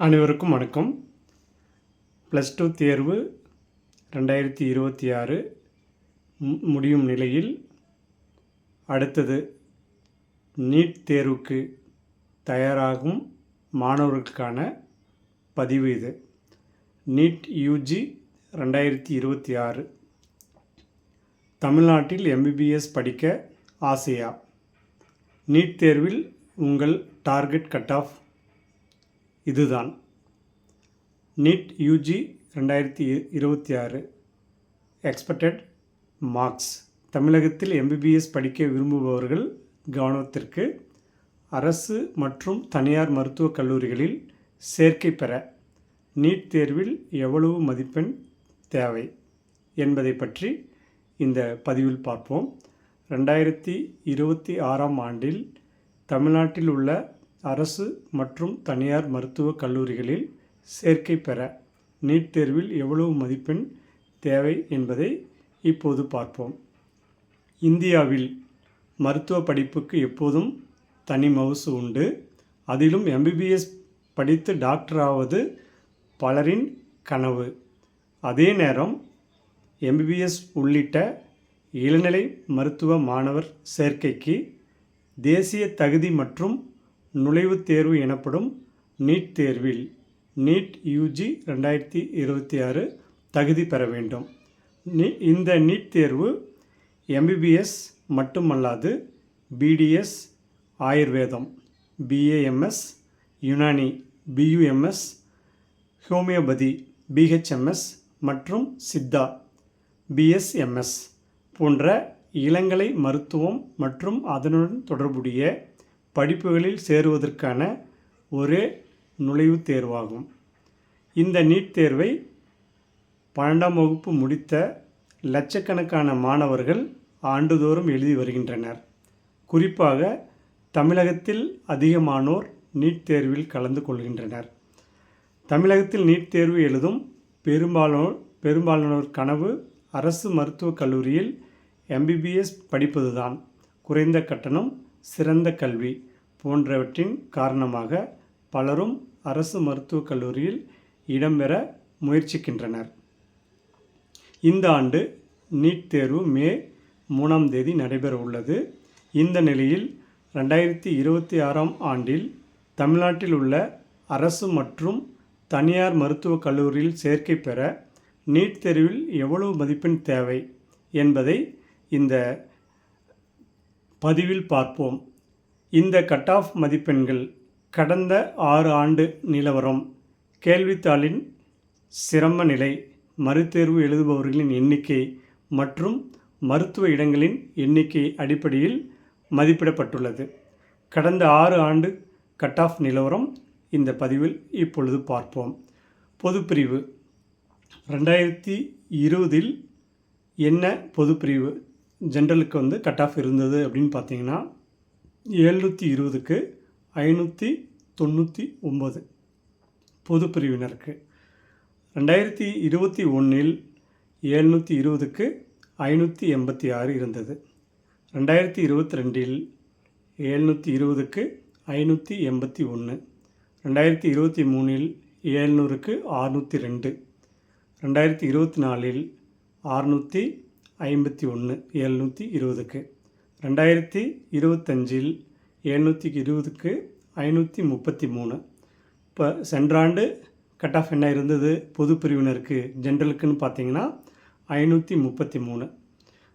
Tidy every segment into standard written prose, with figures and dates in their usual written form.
அனைவருக்கும் வணக்கம். +2 தேர்வு 2026 முடியும் நிலையில் அடுத்தது நீட் தேர்வுக்கு தயாராகும் மாணவர்களுக்கான பதிவு இது. நீட் யூஜி 2026 தமிழ்நாட்டில் எம்பிபிஎஸ் படிக்க ஆசையா? நீட் தேர்வில் உங்கள் டார்கெட் கட் ஆஃப் இதுதான். NEET UG 2026 expected marks. தமிழகத்தில் எம்பிபிஎஸ் படிக்க விரும்புபவர்கள் கவனத்திற்கு. அரசு மற்றும் தனியார் மருத்துவக் கல்லூரிகளில் சேர்க்கை பெற நீட் தேர்வில் எவ்வளவு மதிப்பெண் தேவை என்பதை பற்றி இந்த பதிவில் பார்ப்போம். 2026ஆம் ஆண்டில் தமிழ்நாட்டில் உள்ள அரசு மற்றும் தனியார் மருத்துவக் கல்லூரிகளில் சேர்க்கை பெற நீட் தேர்வில் எவ்வளவு மதிப்பெண் தேவை என்பதை இப்போது பார்ப்போம். இந்தியாவில் மருத்துவ படிப்புக்கு எப்போதும் தனி மவுசு உண்டு. அதிலும் எம்பிபிஎஸ் படித்து டாக்டர் ஆவது பலரின் கனவு. அதே நேரம் எம்பிபிஎஸ் உள்ளிட்ட இளநிலை மருத்துவ மாணவர் சேர்க்கைக்கு தேசிய தகுதி மற்றும் நுழைவுத் தேர்வு எனப்படும் நீட் தேர்வில் நீட் யூஜி 2026 தகுதி பெற வேண்டும். இந்த நீட் தேர்வு எம்பிபிஎஸ் மட்டுமல்லாது பிடிஎஸ், ஆயுர்வேதம், BAMS, Unani, BUMS, homeopathy, BHMS மற்றும் சித்தா, பிஎஸ்எம்எஸ் போன்ற இளங்கலை மருத்துவம் மற்றும் அதனுடன் தொடர்புடைய படிப்புகளில் சேருவதற்கான ஒரே நுழைவுத் தேர்வாகும். இந்த நீட் தேர்வை 12ஆம் வகுப்பு முடித்த லட்சக்கணக்கான மாணவர்கள் ஆண்டுதோறும் எழுதி வருகின்றனர். குறிப்பாக தமிழகத்தில் அதிகமானோர் நீட் தேர்வில் கலந்து கொள்கின்றனர். தமிழகத்தில் நீட் தேர்வு எழுதும் பெரும்பாலானோர் கனவு அரசு மருத்துவக் கல்லூரியில் எம்பிபிஎஸ் படிப்பதுதான். குறைந்த கட்டணம், சிறந்த கல்வி போன்றவற்றின் காரணமாக பலரும் அரசு மருத்துவக் கல்லூரியில் இடம்பெற முயற்சிக்கின்றனர். இந்த ஆண்டு நீட் தேர்வு மே 3ஆம் தேதி நடைபெற உள்ளது. இந்த நிலையில் 2026ஆம் ஆண்டில் தமிழ்நாட்டில் உள்ள அரசு மற்றும் தனியார் மருத்துவக் கல்லூரியில் சேர்க்கை பெற நீட் தேர்வில் எவ்வளவு மதிப்பெண் தேவை என்பதை இந்த பதிவில் பார்ப்போம். இந்த கட் ஆஃப் மதிப்பெண்கள் கடந்த 6 ஆண்டு நிலவரம், கேள்வித்தாளின் சிரம நிலை, மறுதேர்வு எழுதுபவர்களின் எண்ணிக்கை மற்றும் மருத்துவ இடங்களின் எண்ணிக்கை அடிப்படையில் மதிப்பிடப்பட்டுள்ளது. கடந்த 6 ஆண்டு கட் ஆஃப் நிலவரம் இந்த பதிவில் இப்பொழுது பார்ப்போம். பொதுப்பிரிவு 2020இல் என்ன பொதுப்பிரிவு ஜென்ரலுக்கு கட் ஆஃப் இருந்தது அப்படின்னு பார்த்தீங்கன்னா 720க்கு 599 பொதுப்பிரிவினருக்கு. 2021இல் 720க்கு 586 இருந்தது. 2022இல் 720க்கு 581, 2023இல் 700க்கு 602, 2024இல் 651 720க்கு, 2025இல் 720க்கு 533. இப்போ சென்ற ஆண்டு கட் ஆஃப் என்ன இருந்தது பொது பிரிவினருக்கு ஜென்ரலுக்குன்னு பார்த்தீங்கன்னா 533.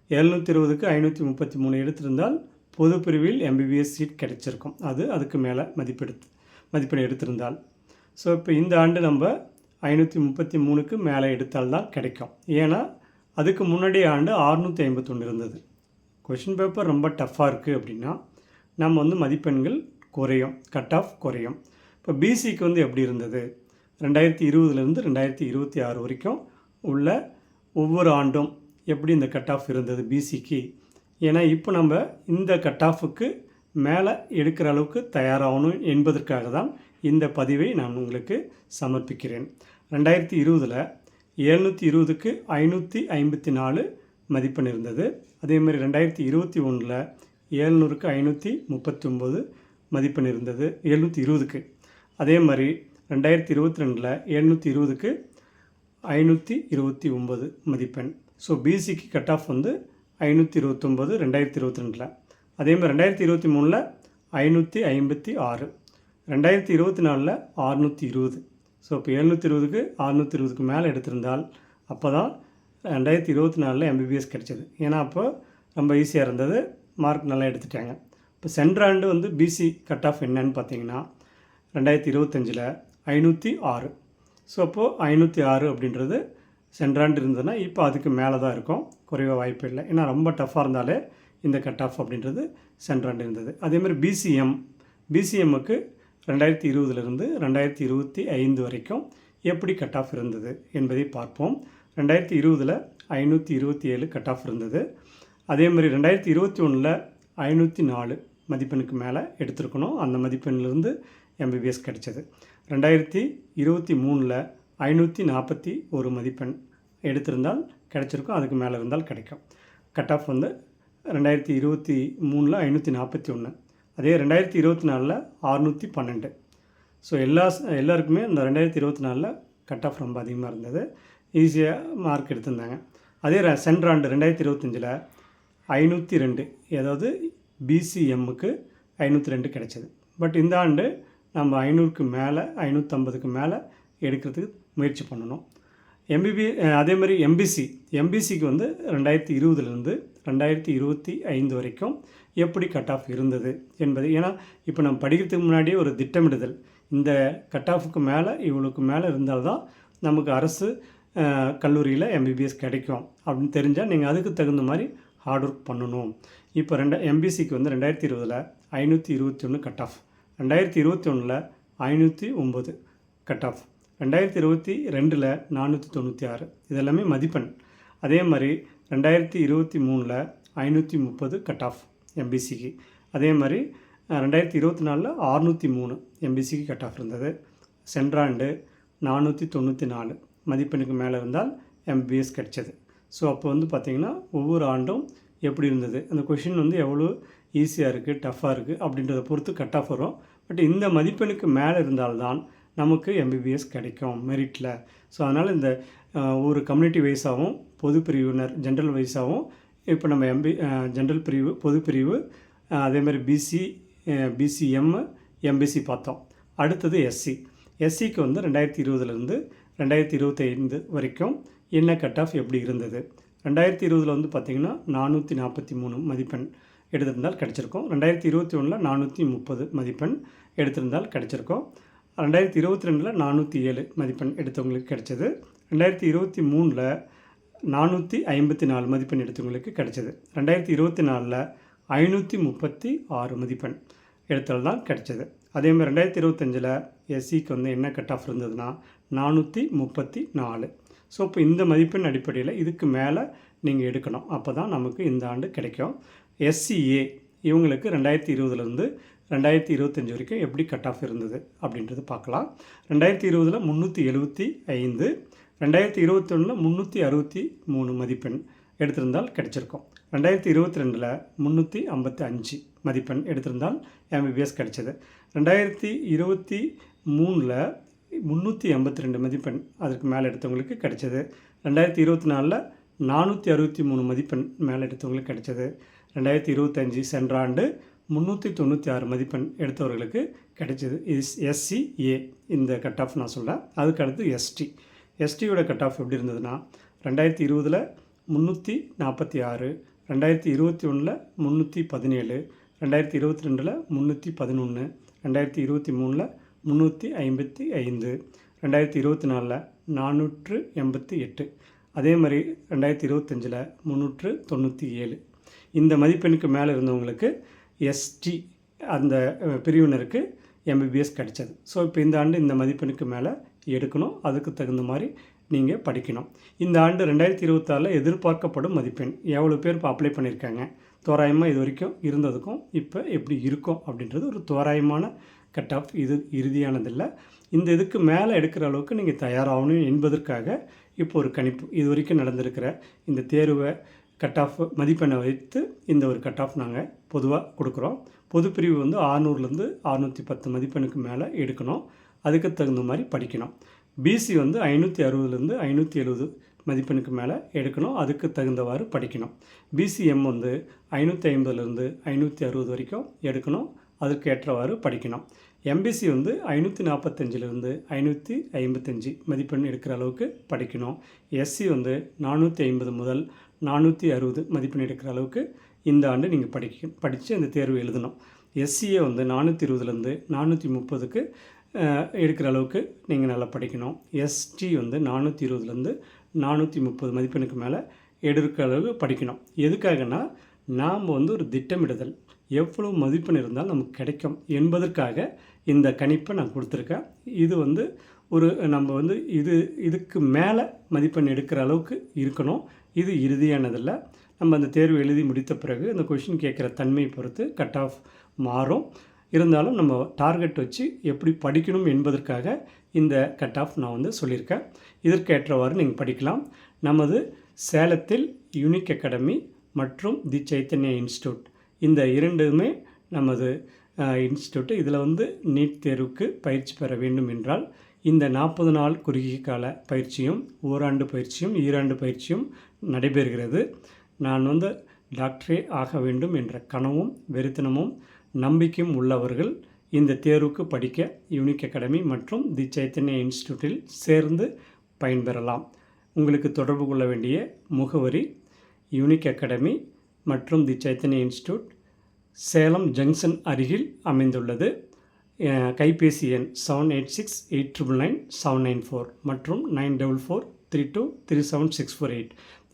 720க்கு 533 எடுத்திருந்தால் பொது பிரிவில் எம்பிபிஎஸ் சீட் கிடைச்சிருக்கும். அதுக்கு மேலே மதிப்பெண் எடுத்திருந்தால். ஸோ இப்போ இந்த ஆண்டு நம்ம 533க்கு மேலே எடுத்தால்தான் கிடைக்கும். ஏன்னா அதுக்கு முன்னாடி ஆண்டு 651 இருந்தது. கொஷின் பேப்பர் ரொம்ப டஃப்பாக இருக்குது அப்படின்னா நம்ம மதிப்பெண்கள் குறையும், கட் ஆஃப் குறையும். இப்போ பிசிக்கு எப்படி இருந்தது 2020லேருந்து 2026 வரைக்கும் உள்ள ஒவ்வொரு ஆண்டும் எப்படி இந்த கட் ஆஃப் இருந்தது பிசிக்கு. ஏன்னா இப்போ நம்ம இந்த கட் ஆஃபுக்கு மேலே எடுக்கிற அளவுக்கு தயாராகணும் என்பதற்காக தான் இந்த பதிவை நான் உங்களுக்கு சமர்ப்பிக்கிறேன். 2020இல் 720க்கு 554 மதிப்பெண் இருந்தது. அதேமாதிரி 2021இல் 700க்கு 539 மதிப்பெண் இருந்தது 720க்கு. அதே மாதிரி 2022 720க்கு 529 மதிப்பெண். ஸோ பிசிக்கு கட் ஆஃப் வந்து 529 2022. அதே மாதிரி 2023 556, 2024 620. ஸோ இப்போ 720க்கு 620க்கு மேலே எடுத்திருந்தால் அப்போ தான் 2024 எம்பிபிஎஸ் கிடைச்சது. ஏன்னா அப்போ ரொம்ப ஈஸியாக இருந்தது, மார்க் நல்லா எடுத்துட்டாங்க. இப்போ சென்ட்ராண்டு வந்து பிசி கட் ஆஃப் என்னன்னு பார்த்தீங்கன்னா 2025 506. ஸோ அப்போது 506 அப்படின்றது சென்ட்ராண்டு இருந்ததுன்னா இப்போ அதுக்கு மேலே தான் இருக்கும், குறைவ வாய்ப்பு இல்லை. ஏன்னா ரொம்ப டஃப்பாக இருந்தாலே இந்த கட் ஆஃப் அப்படின்றது சென்ட்ராண்டு இருந்தது. அதேமாதிரி பிசிஎம்முக்கு 2020 2025 வரைக்கும் எப்படி கட் ஆஃப் இருந்தது என்பதை பார்ப்போம். 2020 527 கட் ஆஃப் இருந்தது. அதே மாதிரி 2021 504 மதிப்பெண்ணுக்கு மேலே எடுத்திருக்கணும், அந்த மதிப்பெண்ணிலிருந்து எம்பிபிஎஸ் கிடைச்சது. 2023 541 மதிப்பெண் எடுத்திருந்தால் கிடைச்சிருக்கும், அதுக்கு மேலே இருந்தால் கிடைக்கும். கட் ஆஃப் வந்து 2023 541, அதே 2024 612. ஸோ எல்லாருக்குமே இந்த 2024 கட் ஆஃப் ரொம்ப அதிகமாக இருந்தது, ஈஸியாக மார்க் எடுத்திருந்தாங்க. அதே சென்ட்ராண்டு 2025 502, அதாவது பிசிஎம்முக்கு 502 கிடைச்சது. பட் இந்த ஆண்டு நம்ம 500க்கு மேலே 550க்கு மேலே எடுக்கிறதுக்கு முயற்சி பண்ணணும். அதே மாதிரி எம்பிசிக்கு வந்து 2020 2025 வரைக்கும் எப்படி கட் ஆஃப் இருந்தது என்பது. ஏன்னா இப்போ நம்ம படிக்கிறதுக்கு முன்னாடியே ஒரு திட்டமிடுதல், இந்த கட் ஆஃபுக்கு மேலே இவ்வளோக்கு மேலே இருந்தால்தான் நமக்கு அரசு கல்லூரியில் எம்பிபிஎஸ் கிடைக்கும் அப்படின்னு தெரிஞ்சால் நீங்கள் அதுக்கு தகுந்த மாதிரி ஹார்ட் ஒர்க் பண்ணணும். இப்போ எம்பிசிக்கு வந்து 2020 521 கட் ஆஃப், 2021 509 கட் ஆஃப், 2022 496, இதெல்லாமே மதிப்பெண். அதே மாதிரி 2023 530 கட் ஆஃப் எம்பிசிக்கு. அதே மாதிரி 2024 603 எம்பிசிக்கு கட் ஆஃப் இருந்தது. சென்ட்ராண்டு 494 மதிப்பெண்ணுக்கு மேலே இருந்தால் எம்பிபிஎஸ் கிடைச்சது. ஸோ அப்போ வந்து பார்த்திங்கன்னா ஒவ்வொரு ஆண்டும் எப்படி இருந்தது, அந்த கொஷின் வந்து எவ்வளோ ஈஸியாக இருக்குது டஃப்பாக இருக்குது அப்படின்றத பொறுத்து கட் ஆஃப் வரும். பட் இந்த மதிப்பெண்ணுக்கு மேலே இருந்தால்தான் நமக்கு எம்பிபிஎஸ் கிடைக்கும் மெரிட்டில். ஸோ அதனால் இந்த ஒரு கம்யூனிட்டி வைஸாகவும் பொது பிரிவினர் ஜென்ரல் வைஸாகவும் இப்போ நம்ம ஜென்ரல் பிரிவு பொது பிரிவு அதேமாதிரி பிசிஎம் எம்பிசி பார்த்தோம். அடுத்தது எஸ்சிக்கு வந்து 2020 2025 வரைக்கும் என்ன கட் ஆஃப் எப்படி இருந்தது. 2020 வந்து பார்த்திங்கன்னா 443 மதிப்பெண் எடுத்திருந்தால் கிடச்சிருக்கும். 2021 430 மதிப்பெண் எடுத்திருந்தால் கிடச்சிருக்கும். 2022 407 மதிப்பெண் எடுத்தவங்களுக்கு கிடைச்சது. 2023 454 மதிப்பெண் எடுத்தவங்களுக்கு கிடைச்சது. 2024 536 மதிப்பெண் எடுத்தால் தான் கிடைச்சது. அதேமாதிரி 2025 எஸ்சிக்கு வந்து என்ன கட் ஆஃப் இருந்ததுன்னா 434. ஸோ இப்போ இந்த மதிப்பெண் அடிப்படையில் இதுக்கு மேலே நீங்கள் எடுக்கணும், அப்போ தான் நமக்கு இந்த ஆண்டு கிடைக்கும். எஸ்சிஏ இவங்களுக்கு 2020 2025 வரைக்கும் எப்படி கட் ஆஃப் இருந்தது அப்படின்றது பார்க்கலாம். 2020 375, 2021 363 மதிப்பெண் எடுத்திருந்தால் கிடைச்சிருக்கும். 2022 355 மதிப்பெண் எடுத்திருந்தால் எம்பிபிஎஸ் கிடைச்சது. 2023 382 மதிப்பெண் அதற்கு மேலே எடுத்தவங்களுக்கு கிடைச்சது. 2024 463 மதிப்பெண் மேலே எடுத்தவங்களுக்கு கிடைச்சது. 2025 சென்ற ஆண்டு 396 மதிப்பெண் எடுத்தவர்களுக்கு கிடைச்சது. எஸ்சிஏ இந்த கட் ஆஃப் நான் சொல்கிறேன். அதுக்கு அடுத்து எஸ்டியோட கட் ஆஃப் எப்படி இருந்ததுன்னா 2020 346, 2021 317, 2022 311, 2023 355, 2024 488, அதே மாதிரி 2025 397. இந்த மதிப்பெண்ணுக்கு மேலே இருந்தவங்களுக்கு எஸ்டி அந்த பிரிவினருக்கு எம்பிபிஎஸ் கிடைச்சது. ஸோ இப்போ இந்த ஆண்டு இந்த மதிப்பெண்ணுக்கு மேலே எடுக்கணும், அதுக்கு தகுந்த மாதிரி நீங்கள் படிக்கணும். இந்த ஆண்டு 2026 எதிர்பார்க்கப்படும் மதிப்பெண் எவ்வளோ பேர் இப்போ அப்ளை பண்ணியிருக்காங்க, தோராயமாக இது வரைக்கும் இருந்ததுக்கும் இப்போ எப்படி இருக்கும் அப்படின்றது ஒரு தோராயமான கட் ஆஃப், இது இறுதியானதில்லை. இந்த இதுக்கு மேலே எடுக்கிற அளவுக்கு நீங்கள் தயாராகணும் என்பதற்காக இப்போ ஒரு கணிப்பு, இது வரைக்கும் நடந்திருக்கிற இந்த தேர்வை கட் ஆஃப் மதிப்பெண்ணை வைத்து இந்த ஒரு கட் ஆஃப் நாங்கள் பொதுவாக கொடுக்குறோம். பொதுப்பிரிவு வந்து 600லேருந்து 610 மதிப்பெண்ணுக்கு மேலே எடுக்கணும். அதுக்கு தகுந்த மாதிரி படிக்கணும். பிசி வந்து 560லேருந்து 570 மதிப்பெண்ணுக்கு மேலே எடுக்கணும். அதுக்கு தகுந்தவாறு படிக்கணும். பிசிஎம் வந்து 550லேருந்து 560 வரைக்கும் எடுக்கணும். அதுக்கு ஏற்றவாறு படிக்கணும். எம்பிசி வந்து 545லேருந்து 555 மதிப்பெண் எடுக்கிற அளவுக்கு படிக்கணும். எஸ்சி வந்து 450 முதல் 460 மதிப்பெண் எடுக்கிற அளவுக்கு இந்த ஆண்டு நீங்கள் படித்து அந்த தேர்வு எழுதணும். எஸ்சியை வந்து 420லேருந்து 430க்கு எடுக்கிற அளவுக்கு நீங்கள் நல்லா படிக்கணும். எஸ்டி வந்து 420லேருந்து 430 மதிப்பெண்ணுக்கு மேலே எடுக்கிற அளவுக்கு படிக்கணும். எதுக்காகனா நாம் வந்து ஒரு திட்டமிடுதல் எவ்வளோ மதிப்பெண் இருந்தால் நமக்கு கிடைக்கும் என்பதற்காக இந்த கணிப்பை நான் கொடுத்துருக்கேன். இது வந்து ஒரு நம்ம வந்து இதுக்கு மேலே மதிப்பெண் எடுக்கிற அளவுக்கு இருக்கணும். இது இறுதியானதில்ல. நம்ம அந்த தேர்வு எழுதி முடித்த பிறகு அந்த கொஷின் கேட்குற தன்மையை பொறுத்து கட் ஆஃப் மாறும். இருந்தாலும் நம்ம டார்கெட் வச்சு எப்படி படிக்கணும் என்பதற்காக இந்த கட் ஆஃப் நான் வந்து சொல்லியிருக்கேன். இதற்கேற்றவாறு நீங்கள் படிக்கலாம். நமது சேலத்தில் யூனிக் அகாடமி மற்றும் தி சைத்தன்யா இன்ஸ்டியூட் இந்த இரண்டுமே நமது இன்ஸ்டியூட்டு. இதில் வந்து நீட் தேர்வுக்கு பயிற்சி பெற வேண்டும் என்றால் இந்த 40 நாள் குறுகிய கால பயிற்சியும் ஓராண்டு பயிற்சியும் ஈராண்டு பயிற்சியும் நடைபெறுகிறது. நான் வந்து டாக்டரே ஆக வேண்டும் என்ற கனவும் வெறித்தனமும் நம்பிக்கையும் உள்ளவர்கள் இந்த தேர்வுக்கு படிக்க யூனிக் அகாடமி மற்றும் தி சைத்தன்யா இன்ஸ்டியூட்டில் சேர்ந்து பயன்பெறலாம். உங்களுக்கு தொடர்பு கொள்ள வேண்டிய முகவரி யூனிக் அகாடமி மற்றும் தி சைத்தன்யா இன்ஸ்டியூட், சேலம் ஜங்ஷன் அருகில் அமைந்துள்ளது. கைபேசி எண் 7868999794 மற்றும் 9443237648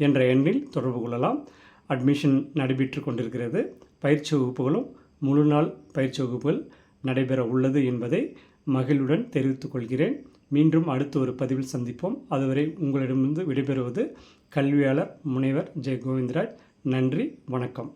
என்ற எண்ணில் தொடர்பு கொள்ளலாம். அட்மிஷன் நடைபெற்று கொண்டிருக்கிறது. பயிற்சி வகுப்புகளும் முழு நாள் பயிற்சி வகுப்புகள் நடைபெற உள்ளது என்பதை மகிழ்வுடன் தெரிவித்துக் கொள்கிறேன். மீண்டும் அடுத்த ஒரு பதிவில் சந்திப்போம். அதுவரை உங்களிடமிருந்து விடைபெறுவது கல்வியாளர் முனைவர் ஜெ கோவிந்தராஜ். நன்றி, வணக்கம்.